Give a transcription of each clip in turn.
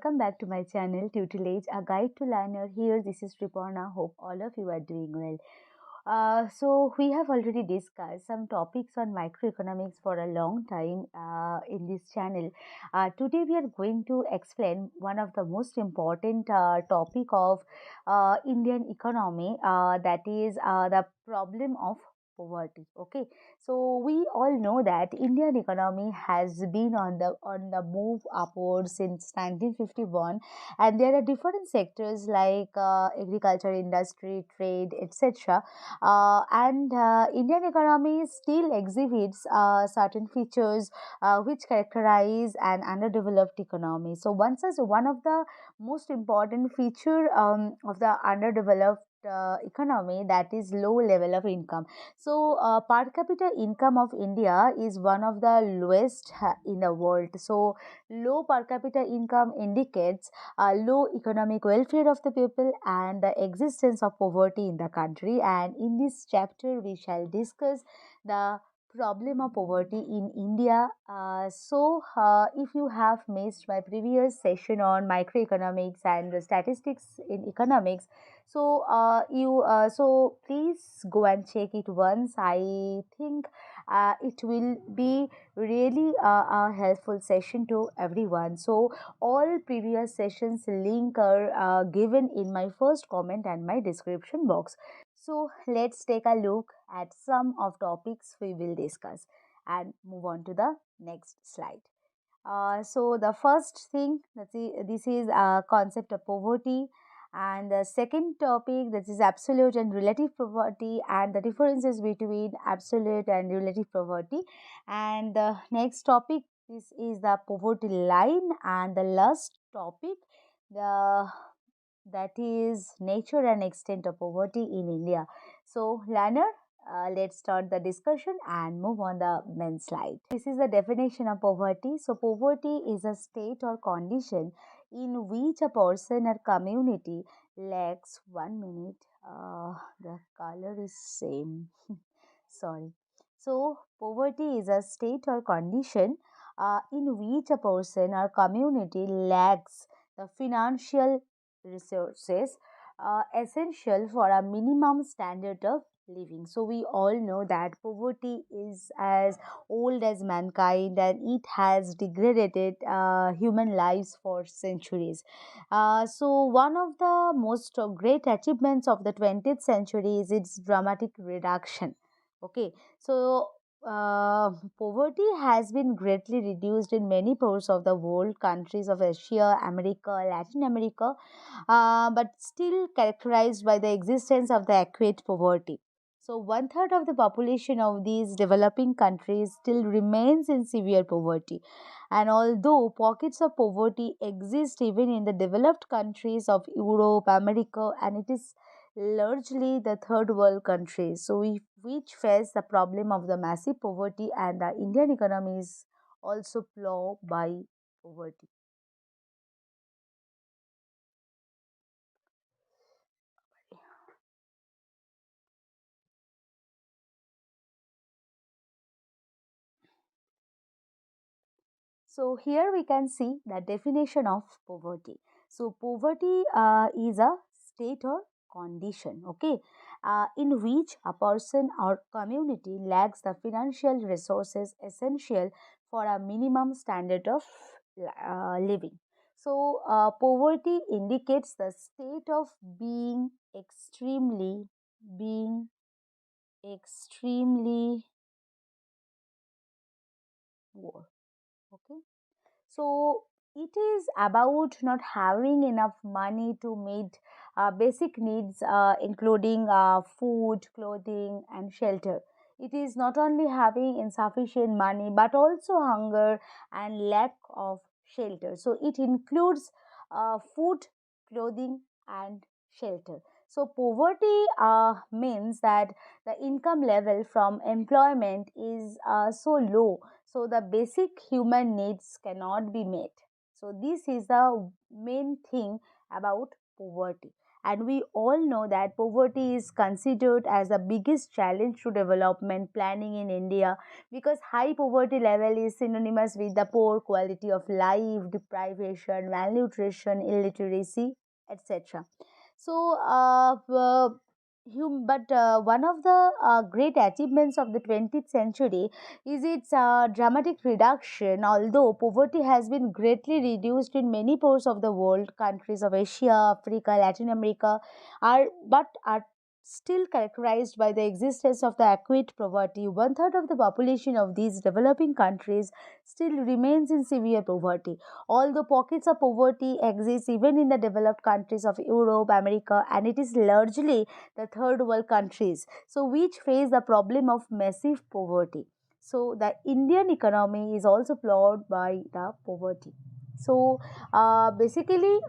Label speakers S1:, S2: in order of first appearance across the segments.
S1: welcome back to my channel Tutelage, a guide to learner. Here, this is Sriparna. Hope all of you are doing well. So we have already discussed some topics on microeconomics for a long time in this channel. Today we are going to explain one of the most important topic of Indian economy, that is the problem of poverty. Okay, so we all know that Indian economy has been on the move upwards since 1951, and there are different sectors like agriculture, industry, trade, etc. And Indian economy still exhibits certain features which characterize an underdeveloped economy. So one of the most important feature of the underdeveloped economy, that is low level of income. So per capita income of India is one of the lowest in the world. So low per capita income indicates low economic welfare of the people and the existence of poverty in the country. And in this chapter, we shall discuss the problem of poverty in India. If you have missed my previous session on microeconomics and the statistics in economics, so please go and check it once. I think it will be really a helpful session to everyone. So all previous sessions link are given in my first comment and my description box. So let's take a look at some of topics we will discuss and move on to the next slide. So the first thing, this is a concept of poverty, and the second topic, that is absolute and relative poverty and the differences between absolute and relative poverty. And the next topic, this is the poverty line, and the last topic, the that is nature and extent of poverty in India. So learner, let's start the discussion and move on the main slide. This is the definition of poverty. So poverty is a state or condition in which a person or community lacks 1 minute. The color is same. Sorry. So poverty is a state or condition in which a person or community lacks the financial resources essential for a minimum standard of living. So we all know that poverty is as old as mankind, and it has degraded human lives for centuries. So one of the most great achievements of the 20th century is its dramatic reduction. Okay, so poverty has been greatly reduced in many parts of the world, countries of Asia, America, Latin America, but still characterized by the existence of the acute poverty. So, one third of the population of these developing countries still remains in severe poverty. And although pockets of poverty exist even in the developed countries of Europe, America, and it is largely the third world countries, which face the problem of the massive poverty, and the Indian economy is also plagued by poverty. So here we can see the definition of poverty. So poverty is a state or condition, okay, in which a person or community lacks the financial resources essential for a minimum standard of living. So poverty indicates the state of being extremely poor. Okay. So it is about not having enough money to meet basic needs, including food, clothing, and shelter. It is not only having insufficient money but also hunger and lack of shelter. So it includes food, clothing, and shelter. So poverty means that the income level from employment is so low, so the basic human needs cannot be met. So this is the main thing about poverty. And we all know that poverty is considered as the biggest challenge to development planning in India, because high poverty level is synonymous with the poor quality of life, deprivation, malnutrition, illiteracy, etc. So, but one of the great achievements of the 20th century is its dramatic reduction. Although poverty has been greatly reduced in many parts of the world, countries of Asia, Africa, Latin America are still characterized by the existence of the acute poverty. One third of the population of these developing countries still remains in severe poverty. Although pockets of poverty exist even in the developed countries of Europe, America, and it is largely the third world countries, so which face the problem of massive poverty. So the Indian economy is also plowed by the poverty. So basically,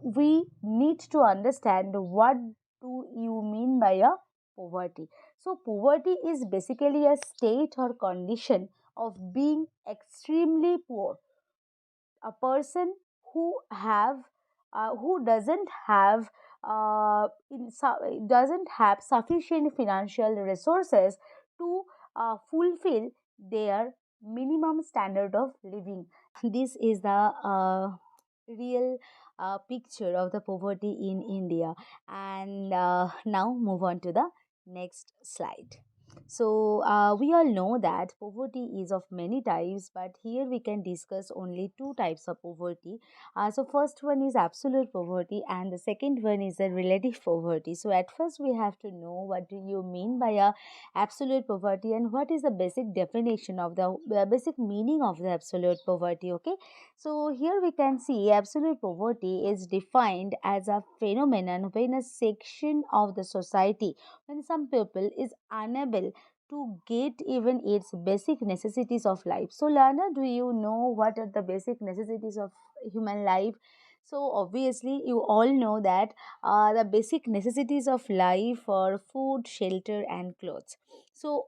S1: we need to understand what do you mean by a poverty. So poverty is basically a state or condition of being extremely poor. A person who doesn't have sufficient financial resources to fulfill their minimum standard of living. This is the real picture of the poverty in India. And now move on to the next slide. So, we all know that poverty is of many types, but here we can discuss only two types of poverty. So, first one is absolute poverty, and the second one is a relative poverty. So, at first, we have to know what do you mean by a absolute poverty and what is the basic definition of the basic meaning of the absolute poverty. Okay, so here we can see absolute poverty is defined as a phenomenon when a section of the society, when some people is unable to get even its basic necessities of life. So Lana, do you know what are the basic necessities of human life? So obviously you all know that the basic necessities of life are food, shelter and clothes. So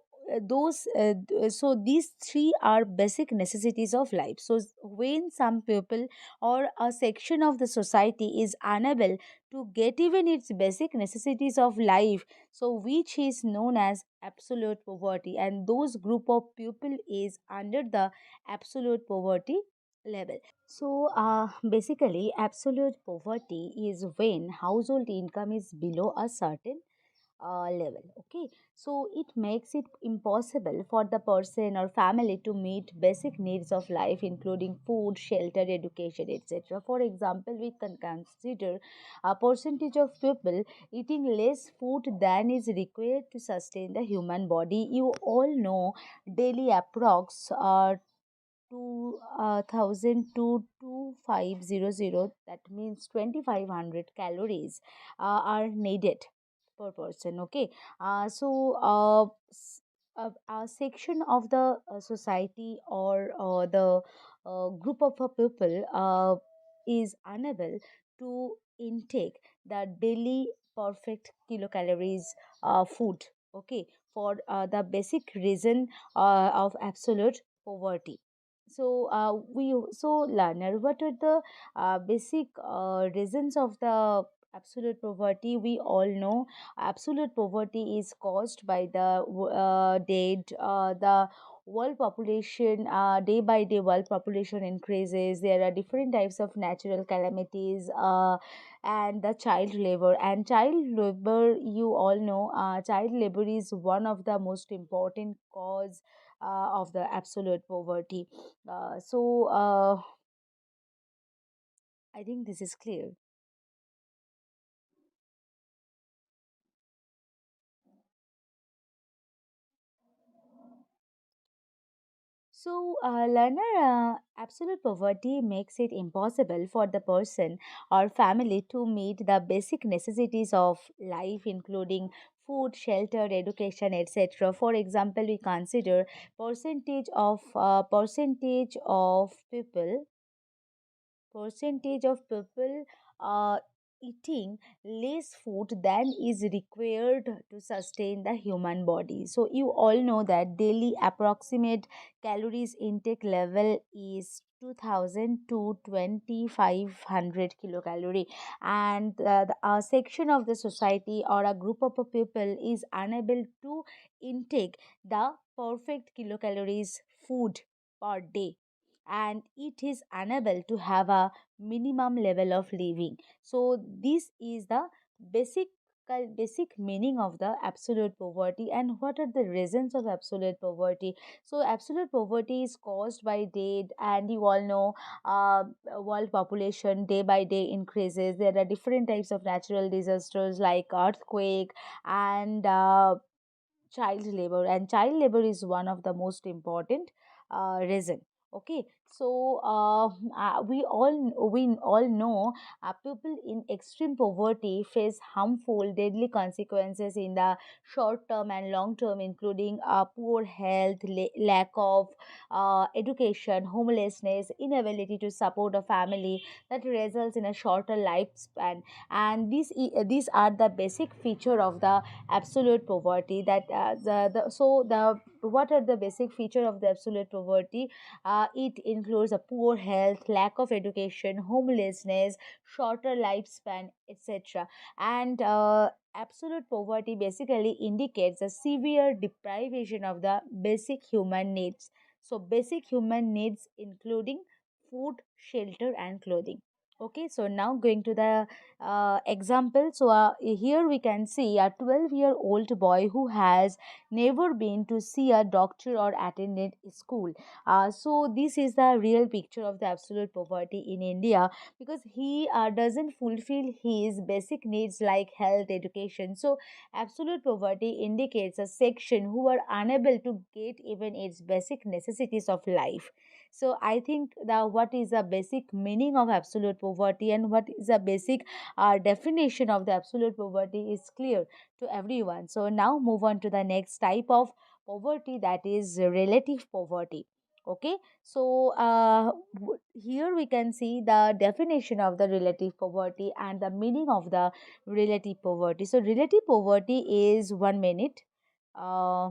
S1: so these three are basic necessities of life. So when some people or a section of the society is unable to get even its basic necessities of life, so which is known as absolute poverty, and those group of people is under the absolute poverty level. So basically absolute poverty is when household income is below a certain level. Okay, so it makes it impossible for the person or family to meet basic needs of life, including food, shelter, education, etc. For example, we can consider a percentage of people eating less food than is required to sustain the human body. You all know daily approx 2000 to 2500, that means 2500 calories are needed per person. Okay, a section of the society or the group of people is unable to intake the daily perfect kilocalories food. Okay, for the basic reason of absolute poverty. So learner, what are the basic reasons of the absolute poverty? We all know absolute poverty is caused by the the world population, day by day world population increases. There are different types of natural calamities, and the child labor. And child labor, you all know, child labor is one of the most important cause of the absolute poverty. I think this is clear. Learner, absolute poverty makes it impossible for the person or family to meet the basic necessities of life, including food, shelter, education, etc. For example, we consider percentage of people eating less food than is required to sustain the human body. So you all know that daily approximate calories intake level is 2000 to 2500 kilocalorie, and a section of the society or a group of a people is unable to intake the perfect kilocalories food per day, and it is unable to have a minimum level of living. So this is the basic basic meaning of the absolute poverty. And what are the reasons of absolute poverty? So absolute poverty is caused by debt, and you all know, uh, world population day by day increases. There are different types of natural disasters like earthquake and child labor, and child labor is one of the most important reason. Okay, so we all know people in extreme poverty face harmful deadly consequences in the short term and long term, including poor health, lack of education, homelessness, inability to support a family, that results in a shorter lifespan. And these are the basic feature of the absolute poverty. That the what are the basic feature of the absolute poverty? It includes a poor health, lack of education, homelessness, shorter lifespan, etc. And absolute poverty basically indicates a severe deprivation of the basic human needs. So basic human needs including food, shelter, and clothing. Okay, so now going to the example. So here we can see a 12-year-old boy who has never been to see a doctor or attended school. So this is the real picture of the absolute poverty in India, because he doesn't fulfill his basic needs like health, education. So absolute poverty indicates a section who are unable to get even its basic necessities of life. So I think the what is the basic meaning of absolute poverty and what is the basic definition of the absolute poverty is clear to everyone. So now move on to the next type of poverty, that is relative poverty. Okay, so here we can see the definition of the relative poverty and the meaning of the relative poverty. So relative poverty is 1 minute. Uh,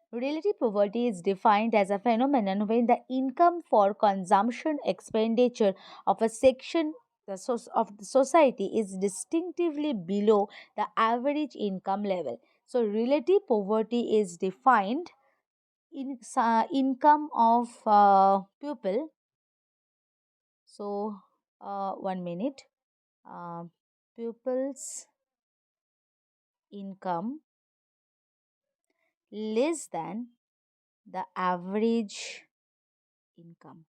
S1: Relative poverty is defined as a phenomenon when the income for consumption expenditure of a section of the society is distinctively below the average income level. So, relative poverty is defined in income of people. So, 1 minute. Uh, Pupils' income less than the average income.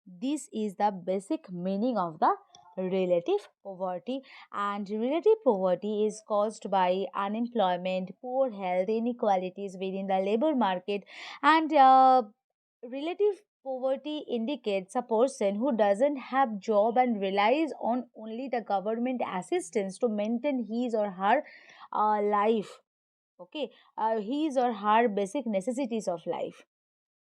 S1: This is the basic meaning of the relative poverty. And relative poverty is caused by unemployment, poor health, inequalities within the labor market. And relative poverty indicates a person who doesn't have job and relies on only the government assistance to maintain his or her life. Okay, his or her basic necessities of life.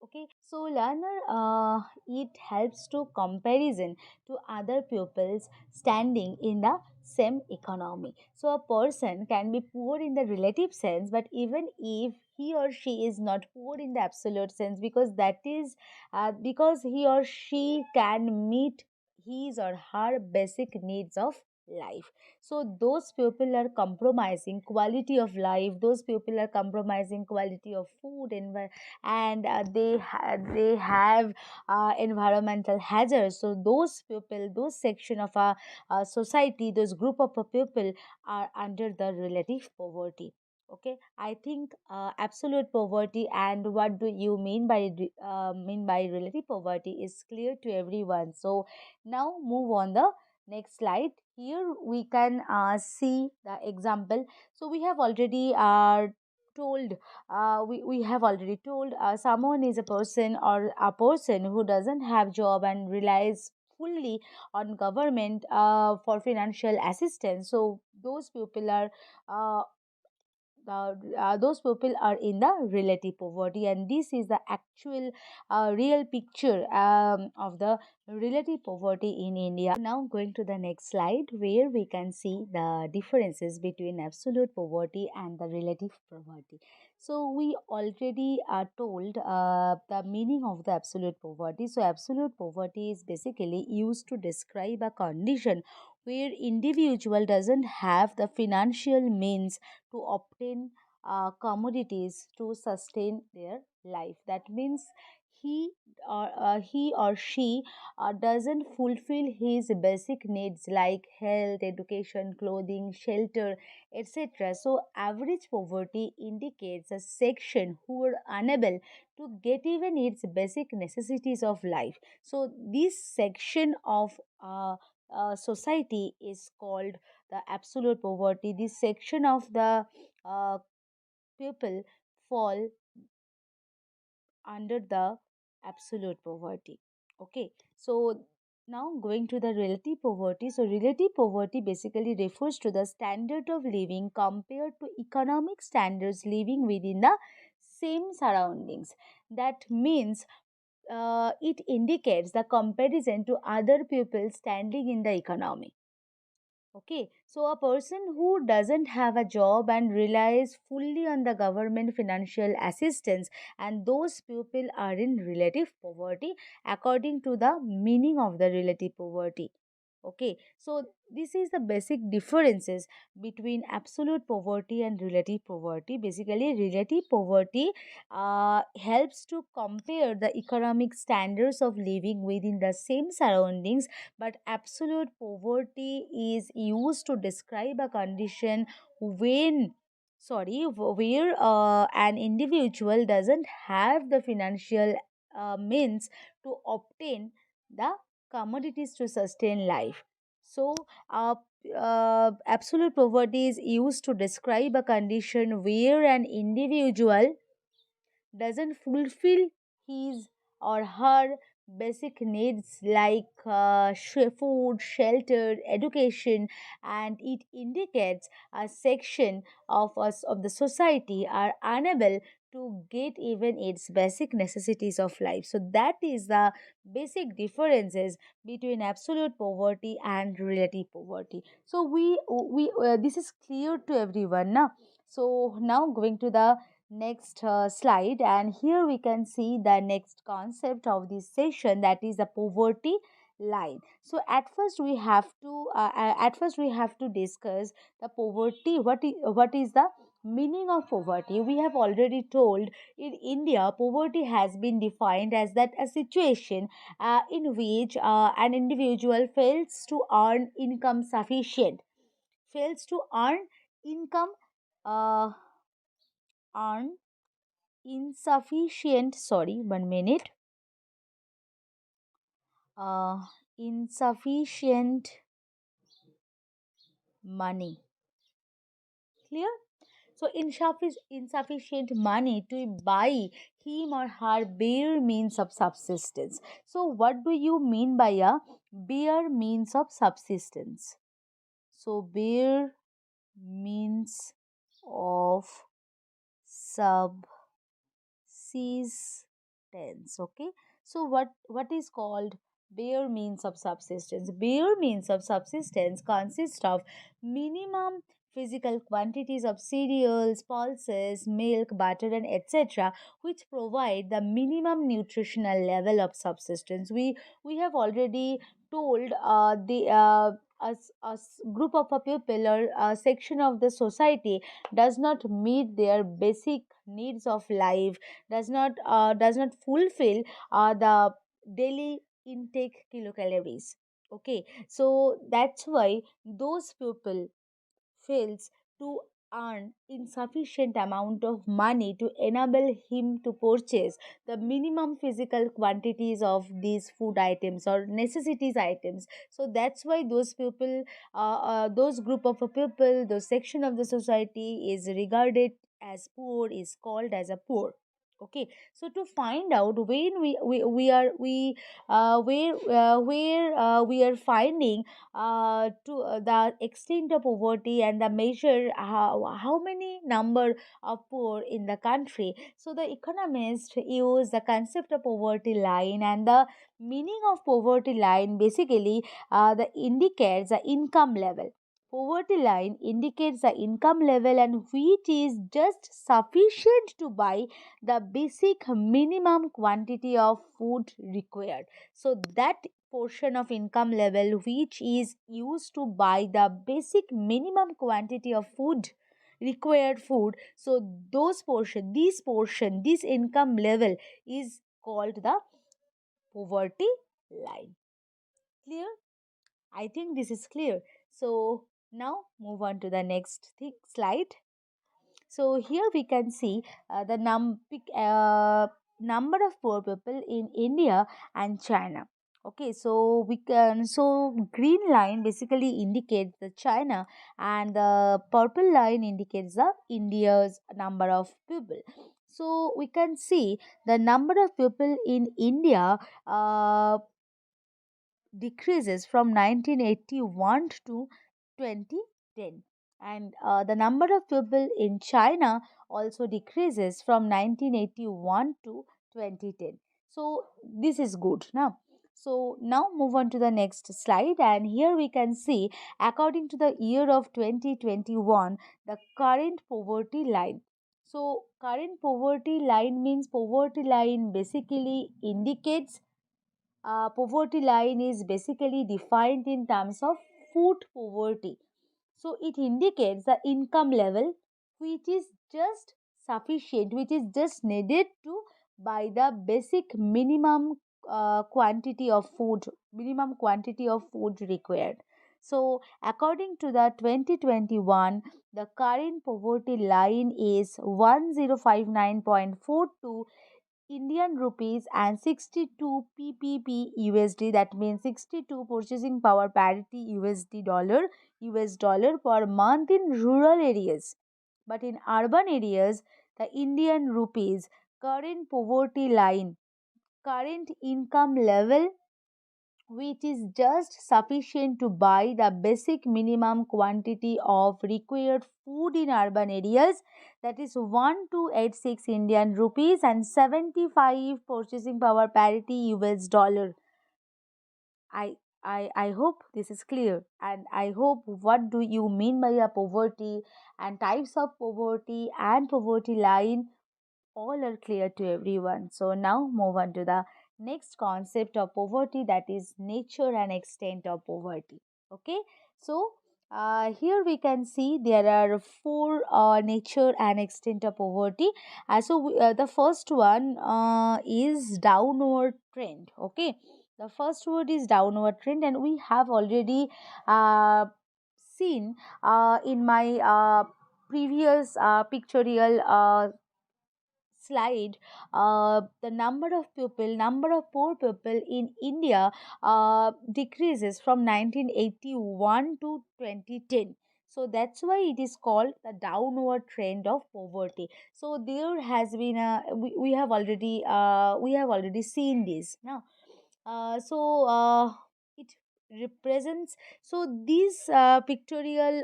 S1: Okay, so learner, it helps to comparison to other pupils standing in the same economy. So a person can be poor in the relative sense, but even if he or she is not poor in the absolute sense, because that is because he or she can meet his or her basic needs of life. So those people are compromising quality of life, those people are compromising quality of food and they have environmental hazards. So those people, those section of a society, those group of people are under the relative poverty. Okay, I think absolute poverty and what do you mean by relative poverty is clear to everyone. So now move on the next slide. Here we can see the example. So we have already told we have already told someone is a person or a person who doesn't have job and relies fully on government for financial assistance. So those people are uh, those people are in the relative poverty, and this is the actual real picture of the relative poverty in India. Now going to the next slide, where we can see the differences between absolute poverty and the relative poverty. So we already are told the meaning of the absolute poverty. So absolute poverty is basically used to describe a condition where individual doesn't have the financial means to obtain commodities to sustain their life. That means he or she doesn't fulfill his basic needs like health, education, clothing, shelter, etc. So, average poverty indicates a section who are unable to get even its basic necessities of life. So, this section of society is called the absolute poverty. This section of the uh, people fall under the absolute poverty. Okay, so now going to the relative poverty. So relative poverty basically refers to the standard of living compared to economic standards living within the same surroundings. That means it indicates the comparison to other people standing in the economy. Okay, so a person who doesn't have a job and relies fully on the government financial assistance, and those people are in relative poverty according to the meaning of the relative poverty. Okay, so this is the basic differences between absolute poverty and relative poverty. Basically, relative poverty helps to compare the economic standards of living within the same surroundings, but absolute poverty is used to describe a condition when where an individual doesn't have the financial means to obtain the commodities to sustain life. So, uh, absolute poverty is used to describe a condition where an individual doesn't fulfill his or her basic needs like food, shelter, education, and it indicates a section of us of the society are unable to get even its basic necessities of life. So that is the basic differences between absolute poverty and relative poverty. So we this is clear to everyone now. So now going to the next slide, and here we can see the next concept of this session, that is the poverty line. So at first we have to discuss the poverty. What is the meaning of poverty? We have already told in India poverty has been defined as that a situation in which an individual fails to earn income uh, earn insufficient, sorry, 1 minute, uh insufficient money. Clear? So insufficient money to buy him or her bare means of subsistence. So what do you mean by a bare means of subsistence? So bare means of subsistence. Okay, so what is called bare means of subsistence? Bare means of subsistence consists of minimum physical quantities of cereals, pulses, milk, butter, and etc., which provide the minimum nutritional level of subsistence. We have already told the group of a people or a section of the society does not meet their basic needs of life, does not fulfill the daily intake kilocalories. Okay, so that's why those people fails to earn insufficient amount of money to enable him to purchase the minimum physical quantities of these food items or necessities items. So that's why those group of a people, those section of the society is regarded as poor, is called as a poor. Okay, so to find out when we are we where we are finding to the extent of poverty and the measure how many number of poor in the country. So the economists use the concept of poverty line, and the meaning of poverty line basically the indicates the income level. Poverty line indicates the income level and which is just sufficient to buy the basic minimum quantity of food required. So that portion of income level which is used to buy the basic minimum quantity of food, required food, so this income level is called the poverty line. Clear? I think this is clear. So now move on to the next slide. So here we can see the number of poor people in India and China. Okay, so green line basically indicates the China, and the purple line indicates the India's number of people. So we can see the number of people in India decreases from 1981 to 2010, and the number of people in China also decreases from 1981 to 2010. So this is good now. So now move on to the next slide, and here we can see according to the year of 2021 the current poverty line. So current poverty line means poverty line basically indicates poverty line is basically defined in terms of food poverty. So it indicates the income level which is just sufficient, which is just needed to buy the basic minimum quantity of food required. So according to the 2021, the current poverty line is 1059.42 Indian rupees and 62 PPP USD, that means 62 purchasing power parity US dollar per month in rural areas. But in urban areas, the Indian rupees current poverty line, current income level which is just sufficient to buy the basic minimum quantity of required food in urban areas, that is 1286 Indian rupees and 75 purchasing power parity US dollar. I hope this is clear, and I hope what do you mean by a poverty and types of poverty and poverty line all are clear to everyone. So now move on to the next concept of poverty, that is nature and extent of poverty. Okay, so here we can see there are four nature and extent of poverty. The first one is downward trend. Okay, the first word is downward trend, and we have already uh, seen in my previous pictorial slide, the number of poor people in India decreases from 1981 to 2010. So that's why it is called the downward trend of poverty. So there has been a we have already seen this now. It represents, so this pictorial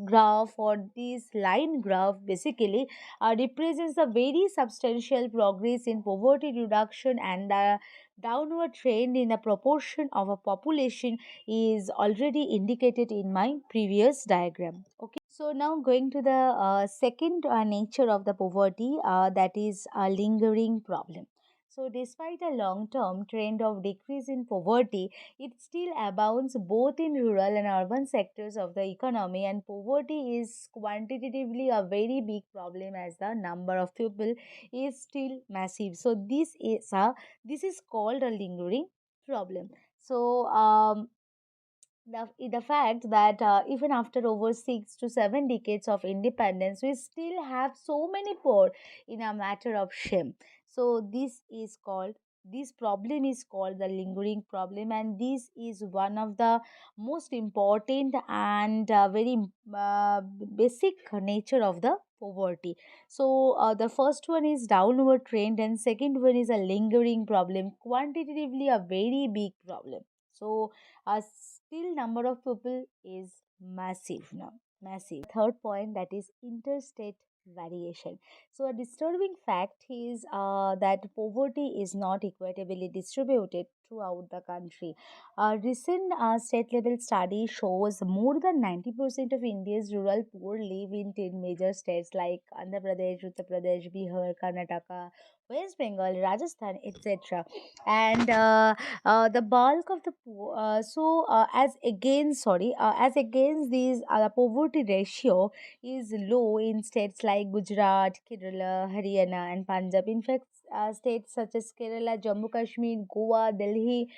S1: graph or this line graph basically represents a very substantial progress in poverty reduction, and the downward trend in the proportion of a population is already indicated in my previous diagram. Okay, so now going to the second nature of the poverty, that is a lingering problem. So despite a long term trend of decrease in poverty, it still abounds both in rural and urban sectors of the economy, and poverty is quantitatively a very big problem as the number of people is still massive. So this is called a lingering problem. So the fact that even after over 6 to 7 decades of independence, we still have so many poor in a matter of shame. So this problem is called the lingering problem, and this is one of the most important and very basic nature of the poverty. So the first one is downward trend, and second one is a lingering problem, quantitatively a very big problem. So still number of people is massive now, massive. Third point, that is interstate variation. So, a disturbing fact is that poverty is not equitably distributed throughout the country. A recent state level study shows more than 90% of India's rural poor live in 10 major states like Andhra Pradesh, Uttar Pradesh, Bihar, Karnataka, West Bengal, Rajasthan, etc. And the bulk of the poor, as against these, the poverty ratio is low in states like Gujarat, Kerala, Haryana, and Punjab. In fact, states such as Kerala, Jammu Kashmir, Goa, Delhi,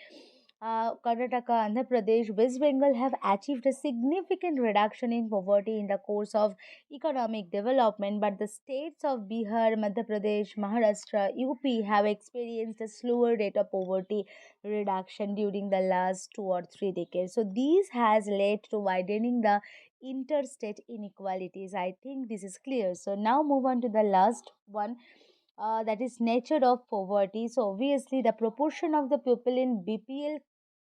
S1: Karnataka, Andhra Pradesh, West Bengal have achieved a significant reduction in poverty in the course of economic development, but the states of Bihar, Madhya Pradesh, Maharashtra, UP have experienced a slower rate of poverty reduction during the last 2 or 3 decades. So, these has led to widening the interstate inequalities. I think this is clear. So now move on to the last one, that is nature of poverty. So obviously the proportion of the people in BPL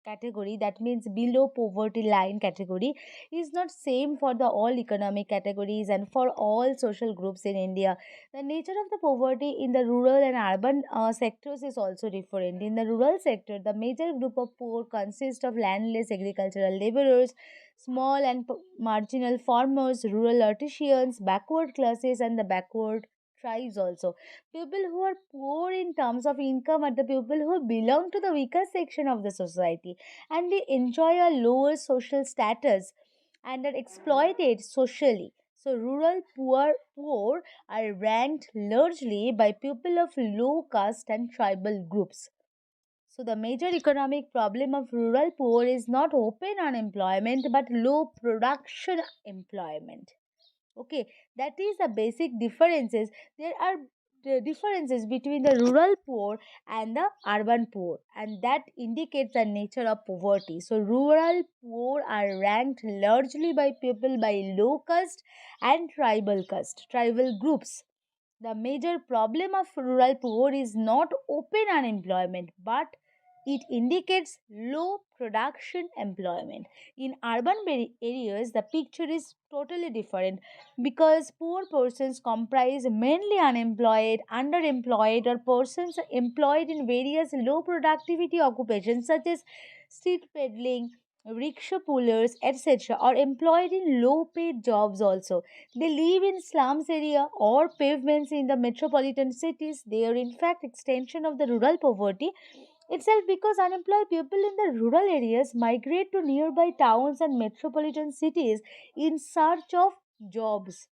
S1: category, that means below poverty line category, is not same for the all economic categories and for all social groups in India. The nature of the poverty in the rural and urban sectors is also different. In the rural sector, the major group of poor consists of landless agricultural laborers, small and marginal farmers, rural artisans, backward classes, and the backward tribes also. People who are poor in terms of income are the people who belong to the weaker section of the society, and they enjoy a lower social status and are exploited socially. So rural poor are ranked largely by people of low caste and tribal groups. So the major economic problem of rural poor is not open unemployment but low production employment. Okay, that is the basic differences. There are the differences between the rural poor and the urban poor, and that indicates the nature of poverty. So rural poor are ranked largely by people by low caste and tribal groups. The major problem of rural poor is not open unemployment, but it indicates low production employment. In urban areas, the picture is totally different because poor persons comprise mainly unemployed, underemployed, or persons employed in various low productivity occupations such as street peddling, rickshaw pullers, etc., or employed in low paid jobs also. They live in slums area or pavements in the metropolitan cities. They are in fact extension of the rural poverty itself because unemployed people in the rural areas migrate to nearby towns and metropolitan cities in search of jobs.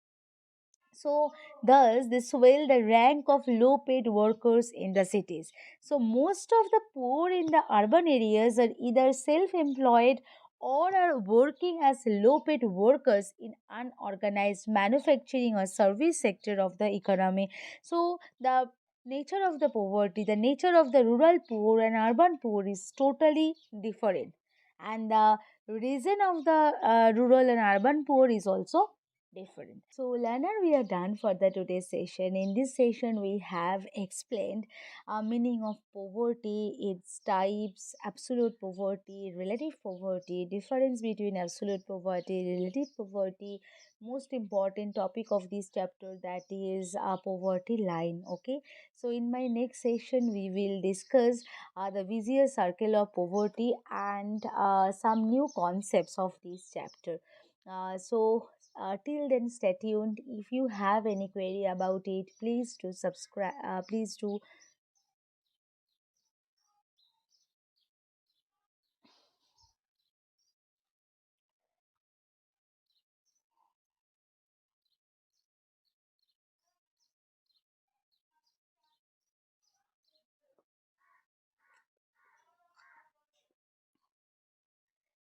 S1: So, thus, they swell the rank of low paid workers in the cities. So, most of the poor in the urban areas are either self employed or are working as low paid workers in unorganized manufacturing or service sector of the economy. So, the nature of the poverty, the nature of the rural poor and urban poor is totally different. And the reason of the rural and urban poor is also different. So, learner, we are done for the today's session. In this session, we have explained meaning of poverty, its types, absolute poverty, relative poverty, difference between absolute poverty, relative poverty. Most important topic of this chapter, that is a poverty line. Okay. So, in my next session, we will discuss the vicious circle of poverty and some new concepts of this chapter. Till then, stay tuned. If you have any query about it, please do subscribe. Please do.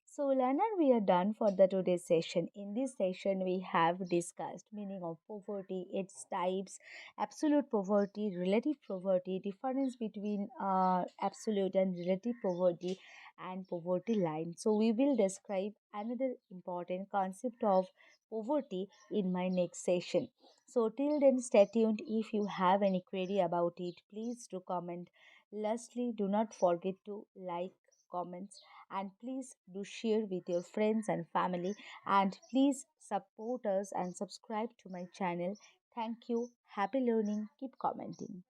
S1: So, learner, we are done for the today's session. In this session, we have discussed meaning of poverty, its types, absolute poverty, relative poverty, difference between absolute and relative poverty, and poverty line. So, we will describe another important concept of poverty in my next session. So, till then, stay tuned. If you have any query about it, please do comment. Lastly, do not forget to like, comments, and please do share with your friends and family, and please support us and subscribe to my channel. Thank you. Happy learning. Keep commenting.